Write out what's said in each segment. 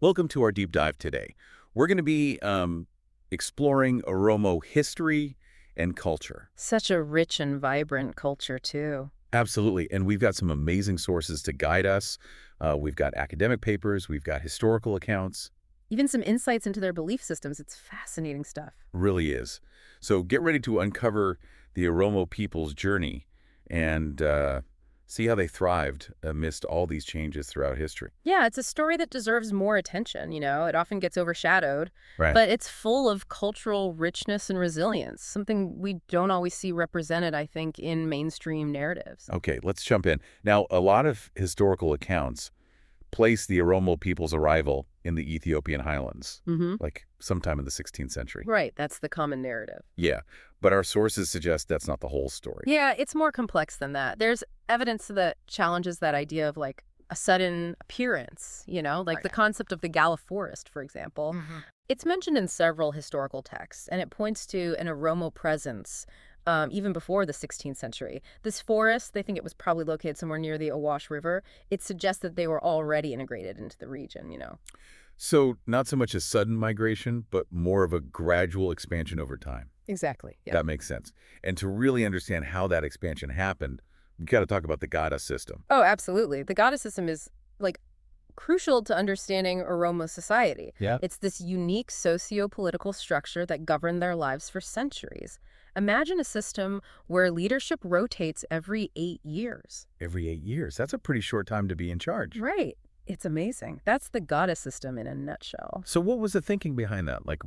Welcome to our deep dive today. We're going to be exploring Oromo history and culture. Such a rich and vibrant culture, too. Absolutely. And we've got some amazing sources to guide us. We've got academic papers. We've got historical accounts. Even some insights into their belief systems. It's fascinating stuff. Really is. So get ready to uncover the Oromo people's journey and see how they thrived amidst all these changes throughout history. Yeah, it's a story that deserves more attention, It often gets overshadowed, Right. but it's full of cultural richness and resilience, something we don't always see represented, I think, in mainstream narratives. Okay, let's jump in. Now, a lot of historical accounts place the Oromo people's arrival in the Ethiopian highlands, Mm-hmm. like sometime in the 16th century. Right, that's the common narrative. Yeah, but our sources suggest that's not the whole story. Yeah, it's more complex than that. There's evidence that challenges that idea of like a sudden appearance, like the concept of the Gala forest, for example. It's mentioned in several historical texts, and it points to an Oromo presence even before the 16th century. This forest, they think it was probably located somewhere near the Awash River. It suggests that they were already integrated into the region. So not so much a sudden migration, but more of a gradual expansion over time. Exactly. Yeah. That makes sense. And to really understand how that expansion happened, we've got to talk about the Gada system. Oh, absolutely. The Gada system is like crucial to understanding Oromo society. Yeah. It's this unique socio-political structure that governed their lives for centuries. Imagine a system where leadership rotates every 8 years. Every 8 years. That's a pretty short time to be in charge. Right. It's amazing. That's the Gada system in a nutshell. So what was the thinking behind that? Like,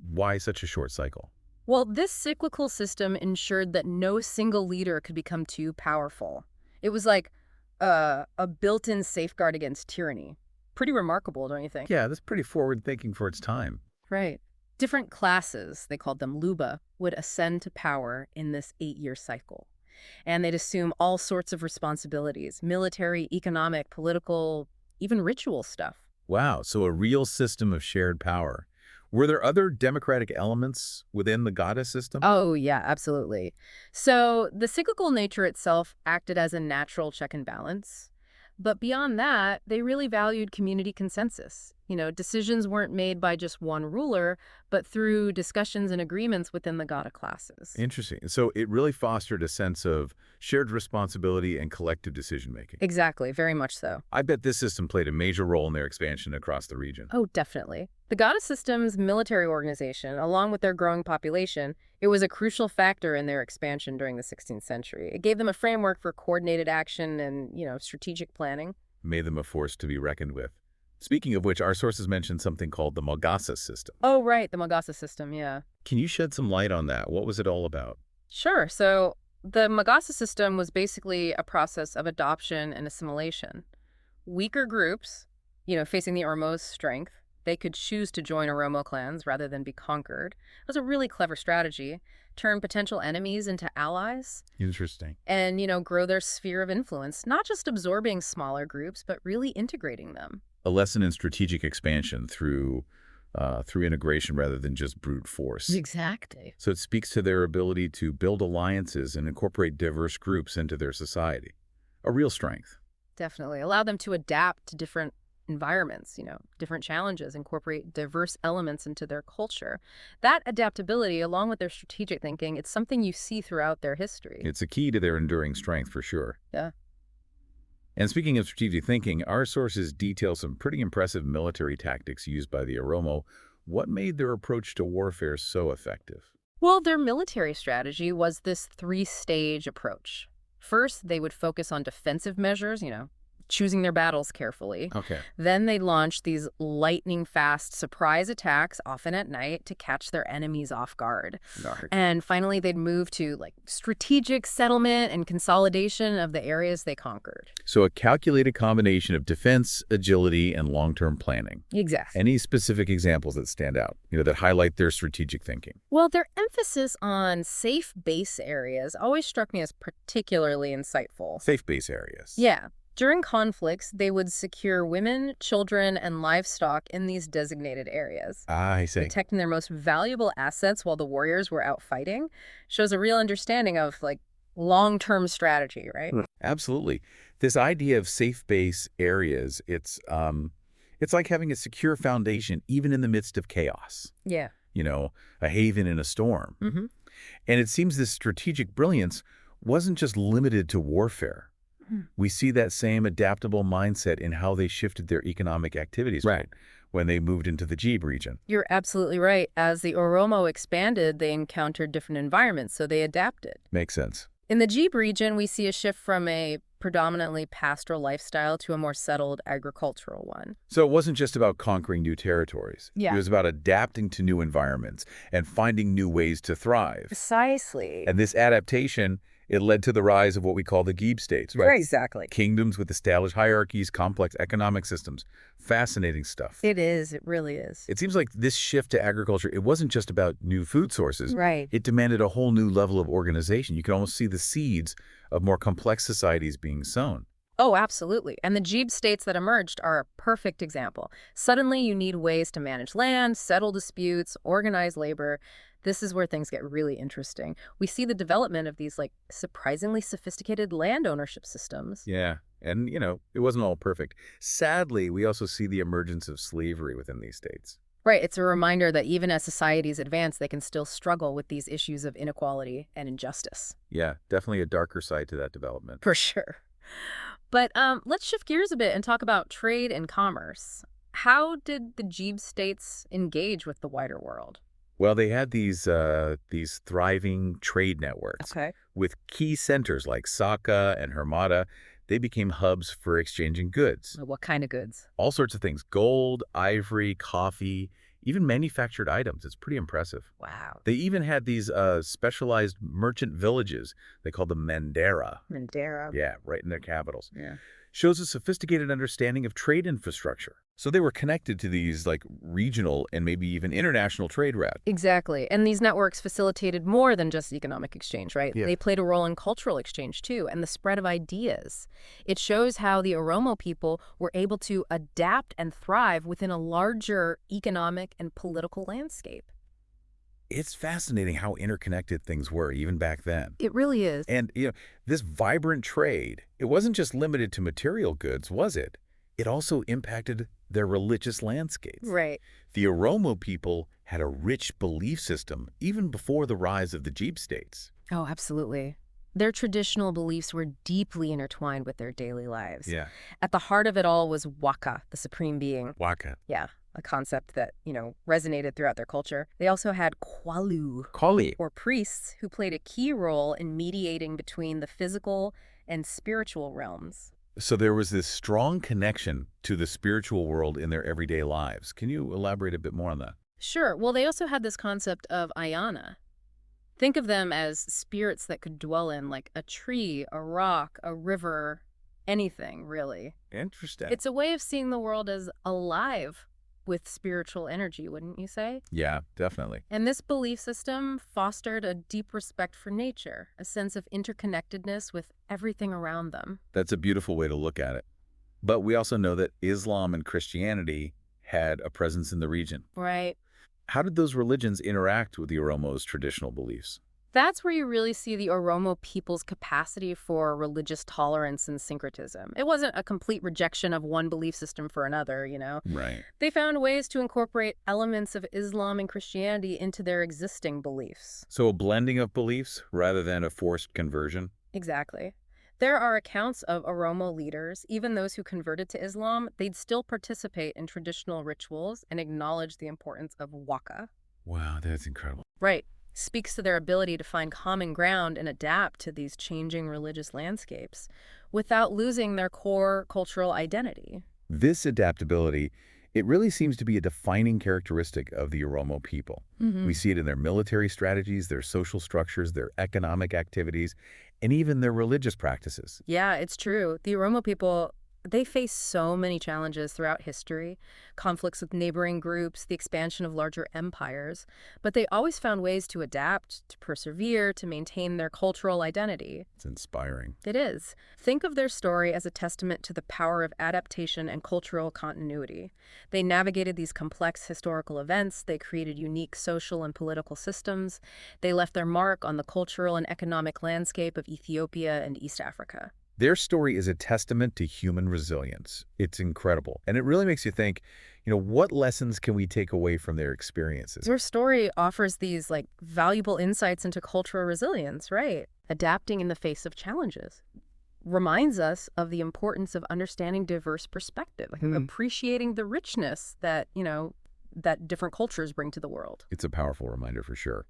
why such a short cycle? Well, this cyclical system ensured that no single leader could become too powerful. It was like a built-in safeguard against tyranny. Pretty remarkable, don't you think? Yeah, that's pretty forward-thinking for its time. Right. Different classes, they called them luba, would ascend to power in this 8-year cycle. And they'd assume all sorts of responsibilities, military, economic, political, even ritual stuff. Wow, so a real system of shared power. Were there other democratic elements within the Gada system? Oh, yeah, absolutely. So the cyclical nature itself acted as a natural check and balance. But beyond that, they really valued community consensus. Decisions weren't made by just one ruler, but through discussions and agreements within the Gada classes. Interesting. So it really fostered a sense of shared responsibility and collective decision-making. Exactly, very much so. I bet this system played a major role in their expansion across the region. Oh, definitely. The Gada system's military organization, along with their growing population, it was a crucial factor in their expansion during the 16th century. It gave them a framework for coordinated action and, strategic planning. Made them a force to be reckoned with. Speaking of which, our sources mentioned something called the Mogasa system. Oh, right, the Mogasa system, yeah. Can you shed some light on that? What was it all about? Sure. So the Mogasa system was basically a process of adoption and assimilation. Weaker groups, facing the Oromo's strength, they could choose to join Oromo clans rather than be conquered. It was a really clever strategy. Turn potential enemies into allies. Interesting. And, grow their sphere of influence, not just absorbing smaller groups, but really integrating them. A lesson in strategic expansion through integration rather than just brute force. Exactly. So it speaks to their ability to build alliances and incorporate diverse groups into their society. A real strength. Definitely. Allow them to adapt to different environments, different challenges, incorporate diverse elements into their culture. That adaptability, along with their strategic thinking, it's something you see throughout their history. It's a key to their enduring strength for sure. Yeah. And speaking of strategic thinking, our sources detail some pretty impressive military tactics used by the Oromo. What made their approach to warfare so effective? Well, their military strategy was this 3-stage approach. First, they would focus on defensive measures, choosing their battles carefully. Okay. Then they launched these lightning-fast surprise attacks, often at night, to catch their enemies off guard. And finally, they'd move to strategic settlement and consolidation of the areas they conquered. So a calculated combination of defense, agility, and long-term planning. Exactly. Any specific examples that stand out, that highlight their strategic thinking? Well, their emphasis on safe base areas always struck me as particularly insightful. Safe base areas. Yeah. During conflicts, they would secure women, children, and livestock in these designated areas. I see. Protecting their most valuable assets while the warriors were out fighting shows a real understanding of, long-term strategy, right? Absolutely. This idea of safe base areas, it's It's like having a secure foundation even in the midst of chaos. Yeah. You know, a haven in a storm. Mm-hmm. And it seems this strategic brilliance wasn't just limited to warfare. We see that same adaptable mindset in how they shifted their economic activities when they moved into the Gibe region. You're absolutely right. As the Oromo expanded, they encountered different environments, so they adapted. Makes sense. In the Gibe region, we see a shift from a predominantly pastoral lifestyle to a more settled agricultural one. So it wasn't just about conquering new territories. Yeah. It was about adapting to new environments and finding new ways to thrive. Precisely. And this adaptation, it led to the rise of what we call the Gibe states, right? Exactly. Kingdoms with established hierarchies, complex economic systems. Fascinating stuff. It is. It really is. It seems like this shift to agriculture, it wasn't just about new food sources. Right. It demanded a whole new level of organization. You could almost see the seeds of more complex societies being sown. Oh, absolutely. And the Gibe states that emerged are a perfect example. Suddenly, you need ways to manage land, settle disputes, organize labor. This is where things get really interesting. We see the development of these, like, surprisingly sophisticated land ownership systems. Yeah. And, it wasn't all perfect. Sadly, we also see the emergence of slavery within these states. Right. It's a reminder that even as societies advance, they can still struggle with these issues of inequality and injustice. Yeah, definitely a darker side to that development. For sure. But let's shift gears a bit and talk about trade and commerce. How did the Gibe states engage with the wider world? Well, they had these thriving trade networks. Okay. With key centers like Saka and Hermata. They became hubs for exchanging goods. What kind of goods? All sorts of things. Gold, ivory, coffee, even manufactured items. It's pretty impressive. Wow. They even had these specialized merchant villages. They called them Mandara. Mandara. Yeah, right in their capitals. Yeah. Shows a sophisticated understanding of trade infrastructure. So they were connected to these regional and maybe even international trade routes. Exactly. And these networks facilitated more than just economic exchange, right? Yeah. They played a role in cultural exchange too, and the spread of ideas. It shows how the Oromo people were able to adapt and thrive within a larger economic and political landscape. It's fascinating how interconnected things were even back then. It really is. And, this vibrant trade, it wasn't just limited to material goods, was it? It also impacted their religious landscapes. Right. The Oromo people had a rich belief system even before the rise of the Gibe states. Oh, absolutely. Their traditional beliefs were deeply intertwined with their daily lives. Yeah. At the heart of it all was Waka, the supreme being. Waka. Yeah, a concept that, resonated throughout their culture. They also had Kali. or priests, who played a key role in mediating between the physical and spiritual realms. So there was this strong connection to the spiritual world in their everyday lives. Can you elaborate a bit more on that? Sure. Well, they also had this concept of ayana. Think of them as spirits that could dwell in, like a tree, a rock, a river, anything, really. Interesting. It's a way of seeing the world as alive with spiritual energy, wouldn't you say? Yeah, definitely. And this belief system fostered a deep respect for nature, a sense of interconnectedness with everything around them. That's a beautiful way to look at it. But we also know that Islam and Christianity had a presence in the region. Right. How did those religions interact with the Oromo's traditional beliefs? That's where you really see the Oromo people's capacity for religious tolerance and syncretism. It wasn't a complete rejection of one belief system for another, Right. They found ways to incorporate elements of Islam and Christianity into their existing beliefs. So a blending of beliefs rather than a forced conversion? Exactly. There are accounts of Oromo leaders, even those who converted to Islam, they'd still participate in traditional rituals and acknowledge the importance of Waka. Wow, that's incredible. Right. Speaks to their ability to find common ground and adapt to these changing religious landscapes without losing their core cultural identity. This adaptability, it really seems to be a defining characteristic of the Oromo people. We see it in their military strategies, their social structures, their economic activities, and even their religious practices. Yeah, it's true. The Oromo people, they face so many challenges throughout history, conflicts with neighboring groups, the expansion of larger empires, but they always found ways to adapt, to persevere, to maintain their cultural identity. It's inspiring. It is. Think of their story as a testament to the power of adaptation and cultural continuity. They navigated these complex historical events, they created unique social and political systems, they left their mark on the cultural and economic landscape of Ethiopia and East Africa. Their story is a testament to human resilience. It's incredible. And it really makes you think, what lessons can we take away from their experiences? Your story offers these like valuable insights into cultural resilience, right? Adapting in the face of challenges. Reminds us of the importance of understanding diverse perspective, like appreciating the richness that, that different cultures bring to the world. It's a powerful reminder for sure.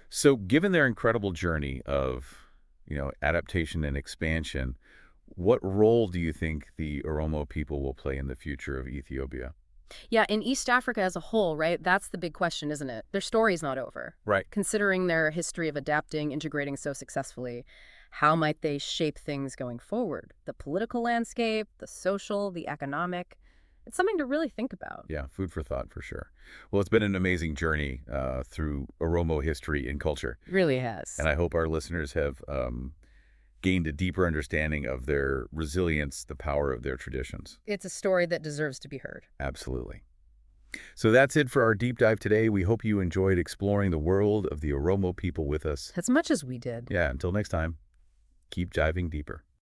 So given their incredible journey of, adaptation and expansion, what role do you think the Oromo people will play in the future of Ethiopia? Yeah, in East Africa as a whole, right, that's the big question, isn't it? Their story's not over. Right. Considering their history of adapting, integrating so successfully, how might they shape things going forward? The political landscape, the social, the economic. It's something to really think about. Yeah, food for thought for sure. Well, it's been an amazing journey through Oromo history and culture. It really has. And I hope our listeners have gained a deeper understanding of their resilience, the power of their traditions. It's a story that deserves to be heard. Absolutely. So that's it for our deep dive today. We hope you enjoyed exploring the world of the Oromo people with us. As much as we did. Yeah, until next time, keep diving deeper.